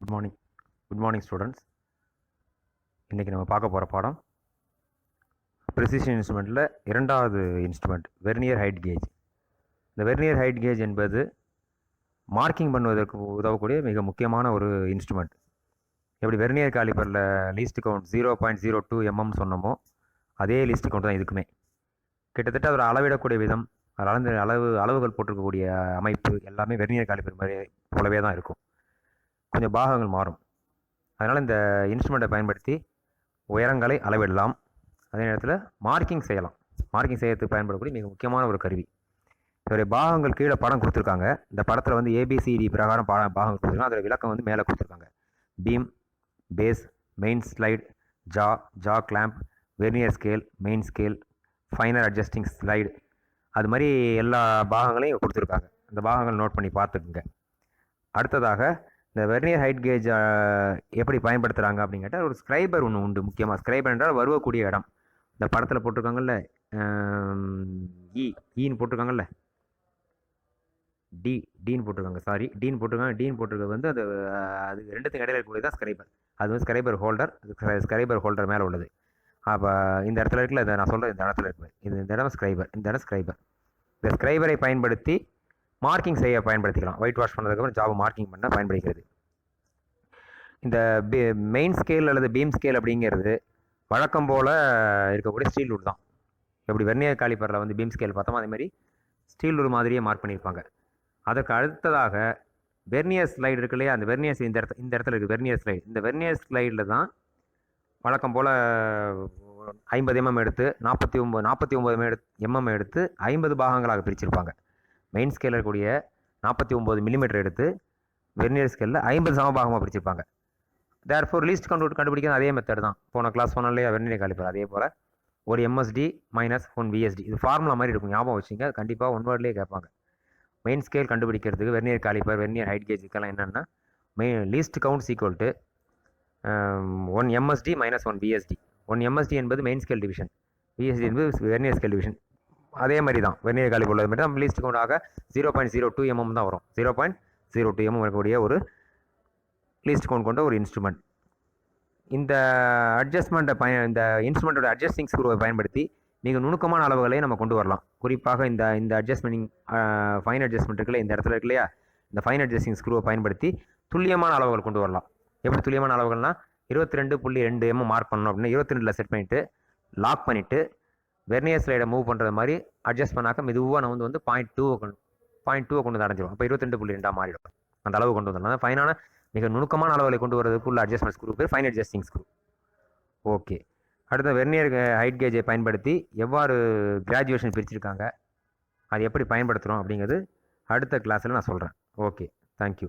Good morning. Good morning students. இன்றைக்கி நம்ம பார்க்க போகிற பாடம் ப்ரிசிஷன் இன்ஸ்ட்ருமெண்ட்டில் இரண்டாவது இன்ஸ்ட்ருமெண்ட் வெர்னியர் ஹைட் கேஜ். இந்த வெர்னியர் ஹைட் கேஜ் என்பது மார்க்கிங் பண்ணுவதற்கு உதவக்கூடிய மிக முக்கியமான ஒரு இன்ஸ்ட்ருமெண்ட். எப்படி வெர்னியர் காலிப்பரில் லீஸ்ட் கவுண்ட் 0.02 mm சொன்னோமோ அதே லீஸ்ட் கவுண்ட் தான் இதுக்குமே. கிட்டத்தட்ட ஒரு அளவிடக்கூடிய விதம், அதில் அளவுகள் போட்டிருக்கக்கூடிய அமைப்பு எல்லாமே வெர்னியர் காலிப்பர் மாதிரி போலவே தான் இருக்கும். கொஞ்சம் பாகங்கள் மாறும். அதனால் இந்த இன்ஸ்ட்ருமெண்ட்டை பயன்படுத்தி உயரங்களை அளவிடலாம், அதே நேரத்தில் மார்க்கிங் செய்யலாம். மார்க்கிங் செய்யறதுக்கு பயன்படக்கூடிய மிக முக்கியமான ஒரு கருவி. இதோடைய பாகங்கள் கீழே படம் கொடுத்துருக்காங்க. இந்த படத்தில் வந்து ஏபிசிடி பிரகாரம் பாகங்கள் கொடுத்துருக்காங்க. அதோட விளக்கம் வந்து மேலே கொடுத்துருக்காங்க. Beam, base, main slide, jaw clamp, vernier scale, main scale, finer adjusting slide, அது மாதிரி எல்லா பாகங்களையும் கொடுத்துருக்காங்க. அந்த பாகங்கள் நோட் பண்ணி பார்த்துக்குங்க. அடுத்ததாக இந்த வெர்னியர் ஹைட் கேஜ் எப்படி பயன்படுத்துகிறாங்க அப்படின்னு கேட்டால் ஒரு ஸ்க்ரைபர் ஒன்று உண்டு. முக்கியமாக ஸ்க்ரைபர் என்றால் வருவக்கூடிய இடம். இந்த படத்தில் போட்டிருக்காங்கல்ல, ஈன்னு போட்டிருக்காங்கல்ல, டீன்னு போட்டிருக்காங்க. டீன் போட்டிருக்கிறது வந்து அது ரெண்டுத்துக்கு இடையில இருக்கக்கூடிய தான் ஸ்க்ரைபர். அது வந்து ஸ்க்ரைபர் ஹோல்டர். அது ஸ்க்ரைபர் ஹோல்டர் மேலே உள்ளது. அப்போ இந்த இடத்துல இருக்குல்ல, இதை நான் சொல்கிறேன், இந்த இடத்துல இருக்குது இந்த இடம் ஸ்க்ரைபர், இந்த இடம் ஸ்க்ரைபர். இந்த ஸ்க்ரைபரை பயன்படுத்தி மார்க்கிங் செய்ய பயன்படுத்திக்கலாம். ஒயிட் வாஷ் பண்ணதுக்கப்புறம் ஜாப் மார்க்கிங் பண்ண பயன்படுகிறது. இந்த மெயின் ஸ்கேல் அல்லது பீம் ஸ்கேல் அப்படிங்கிறது வழக்கம் போல் இருக்கக்கூடிய ஸ்டீல் ரூல் தான். எப்படி வெர்னியர் காலிப்பரில் வந்து பீம் ஸ்கேல் பார்த்தோமோ அதேமாதிரி ஸ்டீல் ரூல் மாதிரியே மார்க் பண்ணியிருப்பாங்க. அதுக்கு அடுத்ததாக வெர்னியர் ஸ்லைடு இருக்கு இல்லையா, அந்த வெர்னியர்ஸ் இந்த இடத்துல இருக்குது வெர்னியர் ஸ்லைடு. இந்த வெர்னியர் ஸ்லைடில் தான் வழக்கம் போல் 50 mm எடுத்து 49 mm எடுத்து 50 பாகங்களாக பிரிச்சிருப்பாங்க. மெயின் ஸ்கேலில் இருக்கக்கூடிய 49 mm எடுத்து வெர்னியர் ஸ்கேலில் 50 சமபாகமாக பிரிச்சிருப்பாங்க. தேர்ஃபோர் லீஸ்ட் கவுண்ட் கண்டுபிடிக்கிறது அதே மெத்தட் தான். போன கிளாஸ் சொன்னோம் இல்லையா வெர்னியர் காலிப்பர், அதே போல் ஒரு MSD மைனஸ் 1 VSD, இது ஃபார்முலா மாதிரி இருக்கும், ஞாபகம் வச்சுங்க. கண்டிப்பாக ஒன் வேர்ட்லேயே கேட்பாங்க. மெயின் ஸ்கேல் கண்டுபிடிக்கிறதுக்கு வெர்னியர் காலிப்பர் வெர்னியர் ஹைட் கேஜுக்கெல்லாம் என்னென்னா least count equal to 1 MSD minus 1 VSD. 1 MSD என்பது மெயின் ஸ்கேல் டிவிஷன், VSD என்பது வெர்னியர் ஸ்கேல் டிவிஷன். அதே மாதிரி தான் வெர்னியர் காலிப்பர் உள்ளது மட்டும் நம்ம லீஸ்ட் கவுண்டாக 0.02 mm தான் வரும். 0.02 mm இருக்கக்கூடிய ஒரு லீஸ்ட் கவுண்ட் கொண்ட ஒரு இன்ஸ்ட்ருமெண்ட். இந்த அட்ஜஸ்ட்மெண்ட்டை இந்த இன்ஸ்ட்ருமெண்ட்டோட அட்ஜஸ்டிங் ஸ்க்ரூவை பயன்படுத்தி மிக நுணுக்கமான அளவுகளையும் நம்ம கொண்டு வரலாம். குறிப்பாக இந்த அட்ஜஸ்ட்மெண்டிங் ஃபைன் அட்ஜஸ்ட்மெண்ட் இருக்குல்ல, இந்த இடத்துல இருக்கு இல்லையா, இந்த ஃபைன் அட்ஜஸ்டிங் ஸ்க்ரூவை பயன்படுத்தி துல்லியமான அளவுகள் கொண்டு வரலாம். எப்படி துல்லியமான அளவுகள்னால் 22.2 mm மார்க் பண்ணணும் அப்படின்னா 22ல் செட் பண்ணிவிட்டு லாக் பண்ணிவிட்டு வெர்னியர் ஸ்லைடை மூவ் பண்ணுறது மாதிரி அட்ஜஸ்ட் பண்ணாக்க மெதுவாக நம்ம வந்து 0.2 கொண்டு அடைஞ்சிடும். அப்போ 22.2 மாறிடும். அந்த அளவு கொண்டு வந்துடலாம். ஃபைனான மிக நுணுக்கமான அளவுகளை கொண்டு வரதுக்குள்ள அட்ஜஸ்ட்மெண்ட் ஸ்க்ரூ பேர் ஃபைன் அட்ஜஸ்டிங் ஸ்க்ரூ. ஓகே, அடுத்த வெர்னியர் ஹைட் கேஜை பயன்படுத்தி எவ்வாறு கிராஜுவேஷன் பிரிச்சிருக்காங்க, அது எப்படி பயன்படுத்துகிறோம் அப்படிங்கிறது அடுத்த கிளாஸில் நான் சொல்கிறேன். Okay, thank you.